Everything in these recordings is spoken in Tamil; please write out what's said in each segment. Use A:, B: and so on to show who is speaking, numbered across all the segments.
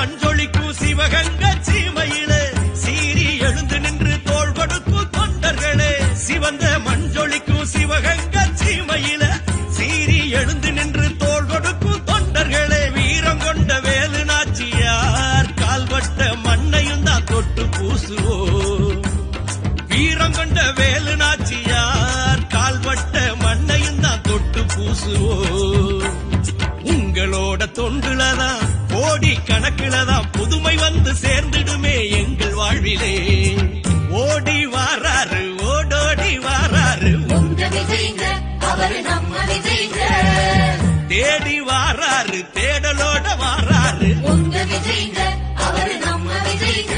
A: மஞ்சொலிக்கும் சிவகங்கை சீமையிலே சீறி எழுந்து நின்று தோள் கொடுக்கும் தொண்டர்களே. சிவந்த மஞ்சொலிக்கும் சிவகங்கை சீமையிலே சீறி எழுந்து நின்று தோள் கொடுக்கும் தொண்டர்களே. வீரம் கொண்ட வேலு நாச்சியார் கால்பட்ட மண்ணையும் தான் தொட்டு பூசுவோம். வீரம் கொண்ட வேலு நாச்சியார் கால்பட்ட மண்ணையும் தான் தொட்டு பூசுவோம். உங்களோட தொண்டுலதான் கோடி கணக்குலதான் புதுமை வந்து சேர்ந்திடுமே எங்கள் வாழ்விலே. ஓடி வாராரு ஓடோடி வாராரு
B: உங்க விஜய்ங்க, அவரு நம்ம விஜய்ங்க.
A: தேடி வாராரு தேடலோட வாராரு
B: உங்க விஜய்ங்க, அவரு நம்ம விஜய்ங்க.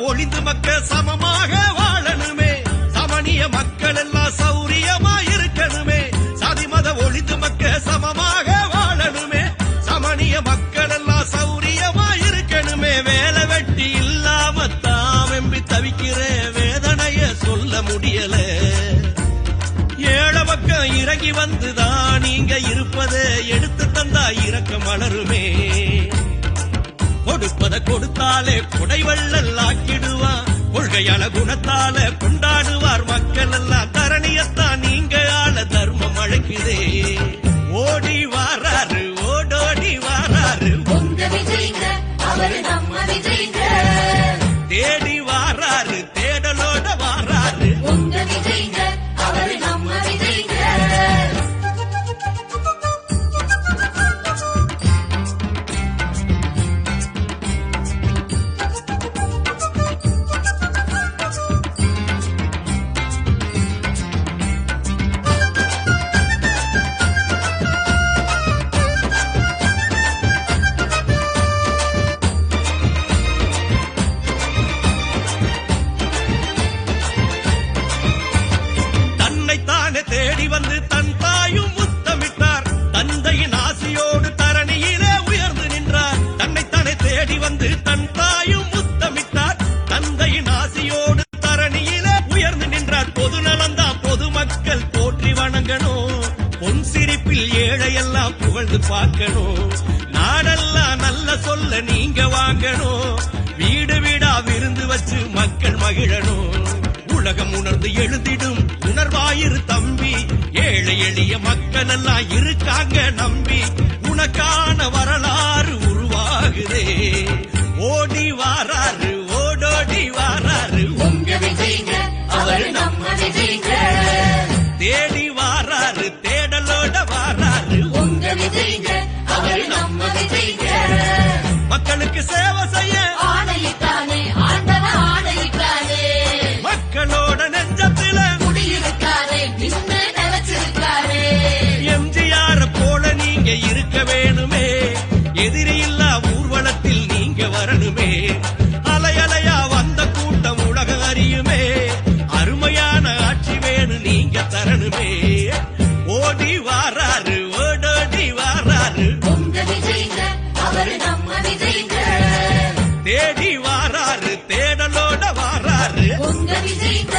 A: ஒளிந்து மக்கள் சமமாக வாழணுமே. சமணிய மக்கள் எல்லாம் சௌரியமா இருக்கணுமே. சாதி மத ஒளிந்து மக்கள் சமமாக வாழணுமே. சமணிய மக்கள் எல்லாம் சௌரியமா இருக்கணுமே. வேலை வெட்டி இல்லாம தாமெம்பி தவிக்கிற வேதனைய சொல்ல முடியல. ஏழை மக்கள் இறங்கி வந்துதான் நீங்க இருப்பதை எடுத்து தந்தா இறக்க மலருமே. கொடுப்பத கொடுத்தாலே குடைவள்ளல் ஆக்கிடுவார். கொள்கையான குணத்தால கொண்டாடுவார் மக்கள் எல்லாம். தரணியத்தான் நீங்க ஆள தர்மம் அழைக்குதே. ஓடி வாராரு ஓடோடி வாராரு
B: உங்க விஜய்ங்க, அவரு நம்ம விஜய்ங்க.
A: தேடி வாராரு தேடலோட வாராரு
B: உங்க விஜய்ங்க, அவரு நம்ம விஜய்ங்க.
A: தேடி வந்து தன் தாயும் முத்தமிட்டார். தந்தையின் ஆசியோடு தரணியிலே உயர்ந்து நின்றார். தன்னைத்தானே தேடி வந்து தன் தாயும் முத்தமிட்டார். தந்தையின் ஆசியோடு தரணியிலே உயர்ந்து நின்றார். பொது நலந்தான் பொதுமக்கள் போற்றி வணங்கணும். பொன் சிரிப்பில் ஏழையெல்லாம் புகழ்ந்து பார்க்கணும். நாடெல்லாம் நல்ல சொல்ல நீங்க வாங்கணும். வீடு வீடா விருந்து வச்சு மக்கள் மகிழணும். உலகம் உணர்ந்து எழுதிடும் உணர்வாயிரு தம்பி. ஏழை எளிய மக்கள் எல்லாம் இருக்காங்க நம்பி. உனக்கான வரலாறு உருவாகுதே. ஓடி வாராரு ஓடோடி வாராரு
B: உங்க விஜய்ங்க, அவரு நம்ம விஜய்ங்க.
A: தேடி வாராரு தேடலோட வாராரு
B: உங்க விஜய்ங்க, அவரு நம்ம விஜய்ங்க.
A: மக்களுக்கு சேவை செய்ய
B: ஆணையிட்டானே ஆண்டவன் ஆணையிட்டானே.
A: மக்களோட நெஞ்சத்தில
B: குடியிருக்காரே நின்று நினைச்சிருக்காரே.
A: எம்ஜிஆர் போல நீங்க இருக்க வேணுமே. எதிரி இல்லா ஊர்வலத்தில் நீங்க வரணுமே. அலையலையா வந்த கூட்டம் உலகம் அறியுமே. அருமையான ஆட்சி வேணும் நீங்க தரணுமே. ஓடி வாராரு ஓடோடி வாராரு
B: உங்க விஜய்ங்க, அவரு நம்ம விஜய்ங்க.
A: தேடி வாராரு தேடலோட வாராரு
B: உங்க விஜய்ங்க,